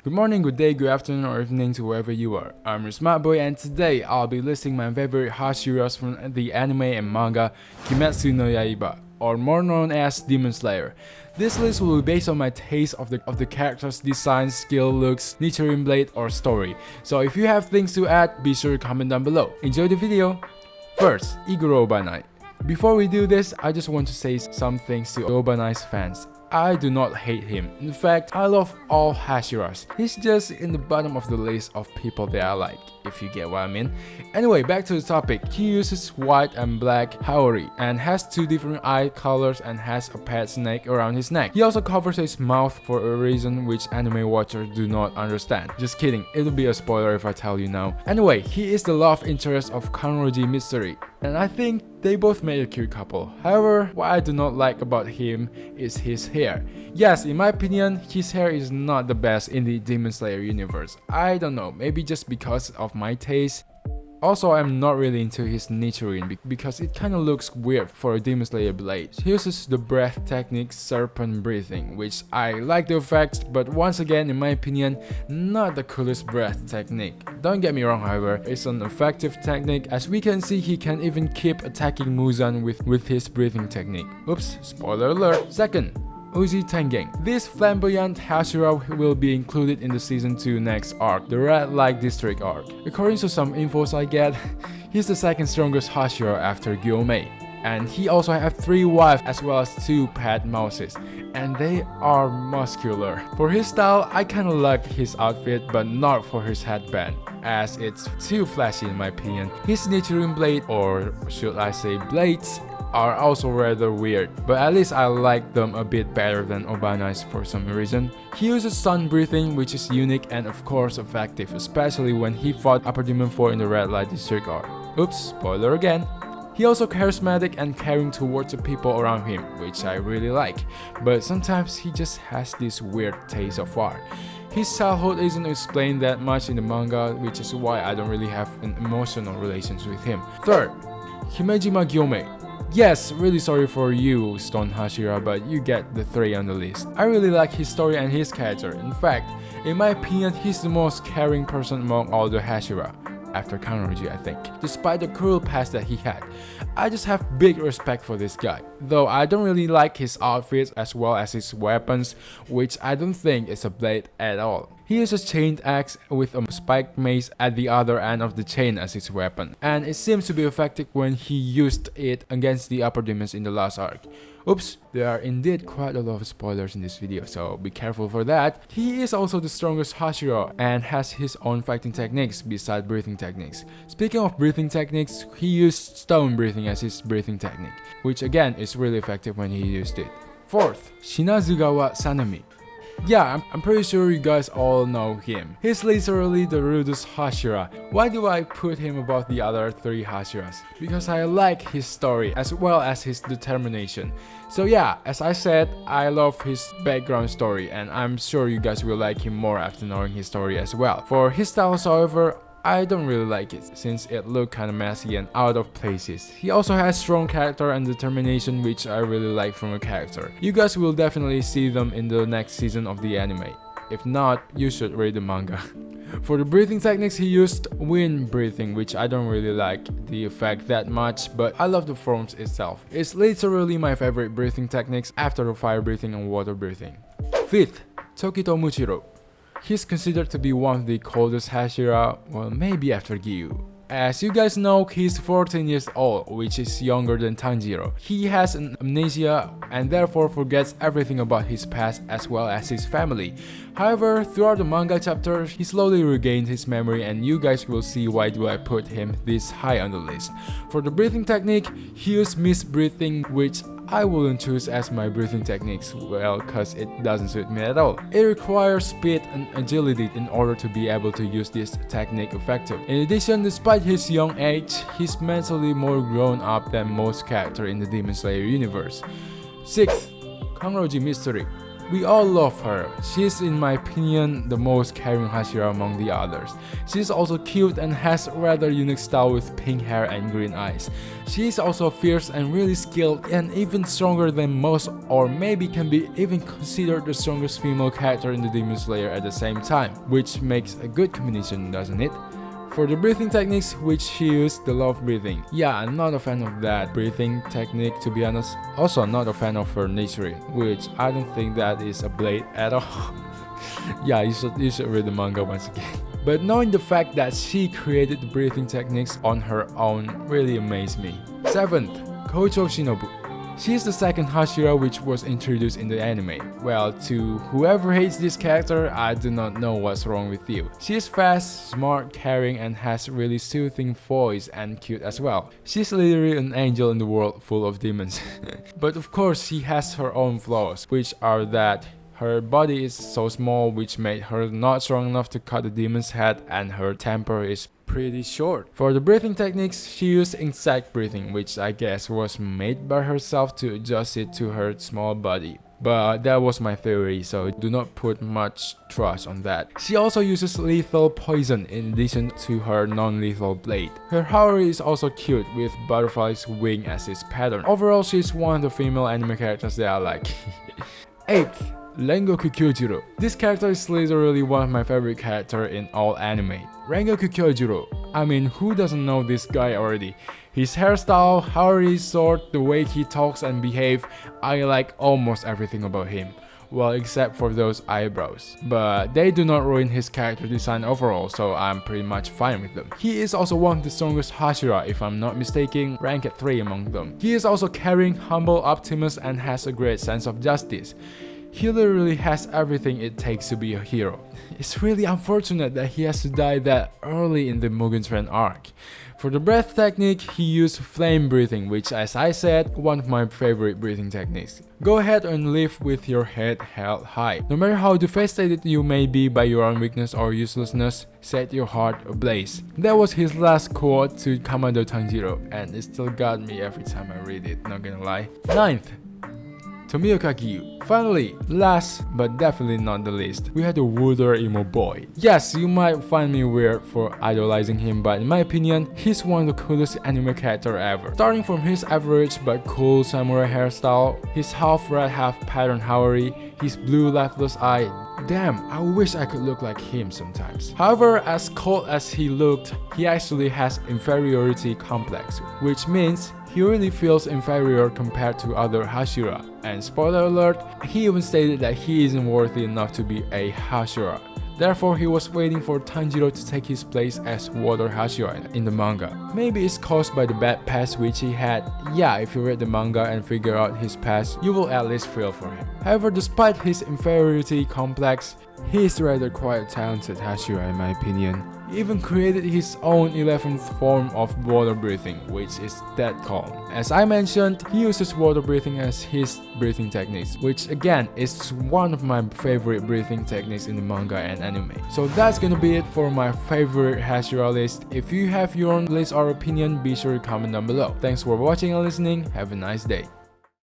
Good morning, good day, good afternoon, or evening to wherever you are. I'm your smart boy, and today I'll be listing my favorite Hashiras from the anime and manga Kimetsu no Yaiba, or more known as Demon Slayer. This list will be based on my taste of the character's design, skill, looks, Nichirin blade, or story. So if you have things to add, be sure to comment down below. Enjoy the video! First, Igoro Obanai. Before we do this, I just want to say some things to Obanai's fans. I do not hate him. In fact, I love all Hashiras. He's just in the bottom of the list of people that I like, if you get what I mean. Anyway, back to the topic. He uses white and black Haori and has two different eye colors and has a pet snake around his neck. He also covers his mouth for a reason which anime watchers do not understand. Just kidding, it'll be a spoiler if I tell you now. Anyway, he is the love interest of Kanroji Mystery, and I think they both made a cute couple. However, what I do not like about him is his hair. Yes, in my opinion, his hair is not the best in the Demon Slayer universe. I don't know, maybe just because of my taste. Also, I'm not really into his Nichirin because it kinda looks weird for a Demon Slayer blade. He uses the breath technique serpent breathing, which I like the effect, but once again, in my opinion, not the coolest breath technique. Don't get me wrong, however, it's an effective technique. As we can see, he can even keep attacking Muzan with his breathing technique. Oops, spoiler alert. Second, Uzi Tang Gang. This flamboyant Hashira will be included in the Season 2 next arc, the Red Light District arc. According to some infos I get, he's the second strongest Hashira after Gyoume. And he also has 3 wives as well as 2 pet mouses, and they are muscular. For his style, I kinda like his outfit, but not for his headband, as it's too flashy in my opinion. His Nichirin blade, or should I say blades, are also rather weird, but at least I like them a bit better than Obanai's for some reason. He uses sun breathing, which is unique and of course effective, especially when he fought Upper Demon 4 in the Red Light District arc. Oops, spoiler again. He also charismatic and caring towards the people around him, which I really like, but sometimes he just has this weird taste of art. His childhood isn't explained that much in the manga, which is why I don't really have an emotional relations with him. Third, Himejima Gyoume. Yes, really sorry for you, Stone Hashira, but you get the 3 on the list. I really like his story and his character. In fact, in my opinion, he's the most caring person among all the Hashira, after Kanroji I think, despite the cruel past that he had. I just have big respect for this guy, though I don't really like his outfits as well as his weapons, which I don't think is a blade at all. He uses chained axe with a spiked mace at the other end of the chain as his weapon, and it seems to be effective when he used it against the upper demons in the last arc. Oops, there are indeed quite a lot of spoilers in this video, so be careful for that. He is also the strongest Hashira and has his own fighting techniques besides breathing techniques. Speaking of breathing techniques, he used stone breathing as his breathing technique, which again is really effective when he used it. Fourth, Shinazugawa Sanami. Yeah, I'm pretty sure you guys all know him. He's literally the rudest Hashira. Why do I put him above the other 3 Hashiras? Because I like his story as well as his determination. So yeah, as I said, I love his background story, and I'm sure you guys will like him more after knowing his story as well. For his styles, however, I don't really like it, since it looked kinda messy and out of places. He also has strong character and determination, which I really like from a character. You guys will definitely see them in the next season of the anime. If not, you should read the manga. For the breathing techniques, he used wind breathing, which I don't really like the effect that much, but I love the forms itself. It's literally my favorite breathing techniques after the fire breathing and water breathing. Fifth, Tokito Muchiro. He's considered to be one of the coldest Hashira, well, maybe after Gyu. As you guys know, he's 14 years old, which is younger than Tanjiro. He has an amnesia and therefore forgets everything about his past as well as his family. However, throughout the manga chapters, he slowly regained his memory, and you guys will see why do I put him this high on the list. For the breathing technique, he used mist breathing, which I wouldn't choose as my breathing techniques, well, cause it doesn't suit me at all. It requires speed and agility in order to be able to use this technique effectively. In addition, despite his young age, he's mentally more grown up than most characters in the Demon Slayer universe. 6th, Kanroji Mystery. We all love her. She's, in my opinion, the most caring Hashira among the others. She's also cute and has a rather unique style with pink hair and green eyes. She is also fierce and really skilled and even stronger than most, or maybe can be even considered the strongest female character in the Demon Slayer at the same time, which makes a good combination, doesn't it? For the breathing techniques which she used, the love breathing. Yeah, I'm not a fan of that breathing technique, to be honest. Also not a fan of her Nichiri, which I don't think that is a blade at all. Yeah, you should read the manga once again. But knowing the fact that she created the breathing techniques on her own really amazed me. 7th, Kocho Shinobu. She is the second Hashira which was introduced in the anime. Well, to whoever hates this character, I do not know what's wrong with you. She is fast, smart, caring, and has a really soothing voice and cute as well. She's literally an angel in the world full of demons. But of course, she has her own flaws, which are that her body is so small, which made her not strong enough to cut the demon's head, and her temper is pretty short. For the breathing techniques, she used insect breathing, which I guess was made by herself to adjust it to her small body. But that was my theory, so do not put much trust on that. She also uses lethal poison in addition to her non-lethal blade. Her Haori is also cute with butterfly's wing as its pattern. Overall, she's one of the female anime characters that I like. 8th, Lango Kyojuro. This character is literally one of my favorite characters in all anime. Lango Kyojuro. I mean, who doesn't know this guy already? His hairstyle, Haori sword, the way he talks and behaves, I like almost everything about him. Well, except for those eyebrows. But they do not ruin his character design overall, so I'm pretty much fine with them. He is also one of the strongest Hashira, if I'm not mistaken, ranked at 3 among them. He is also caring, humble, optimist, and has a great sense of justice. He literally has everything it takes to be a hero. It's really unfortunate that he has to die that early in the Mugen Train arc. For the breath technique, he used flame breathing, which, as I said, one of my favorite breathing techniques. Go ahead and live with your head held high. No matter how devastated you may be by your own weakness or uselessness, set your heart ablaze. That was his last quote to Kamado Tanjiro, and it still got me every time I read it, not gonna lie. 9th, Tomioka Gyoume. Finally, last but definitely not the least, we had the Wooder emo boy. Yes, you might find me weird for idolizing him, but in my opinion, he's one of the coolest anime character ever. Starting from his average but cool samurai hairstyle, his half red half pattern Haori, his blue lifeless eye. Damn, I wish I could look like him sometimes. However, as cold as he looked, he actually has inferiority complex, which means he really feels inferior compared to other Hashira. And spoiler alert, he even stated that he isn't worthy enough to be a Hashira. Therefore, he was waiting for Tanjiro to take his place as Water Hashira in the manga. Maybe it's caused by the bad past which he had. Yeah, if you read the manga and figure out his past, you will at least feel for him. However, despite his inferiority complex, he is rather quite talented Hashira in my opinion. He even created his own 11th form of water breathing, which is dead calm. As I mentioned, he uses water breathing as his breathing techniques, which again is one of my favorite breathing techniques in the manga and anime. So that's gonna be it for my favorite Hashira list. If you have your own list or opinion, be sure to comment down below. Thanks for watching and listening. Have a nice day.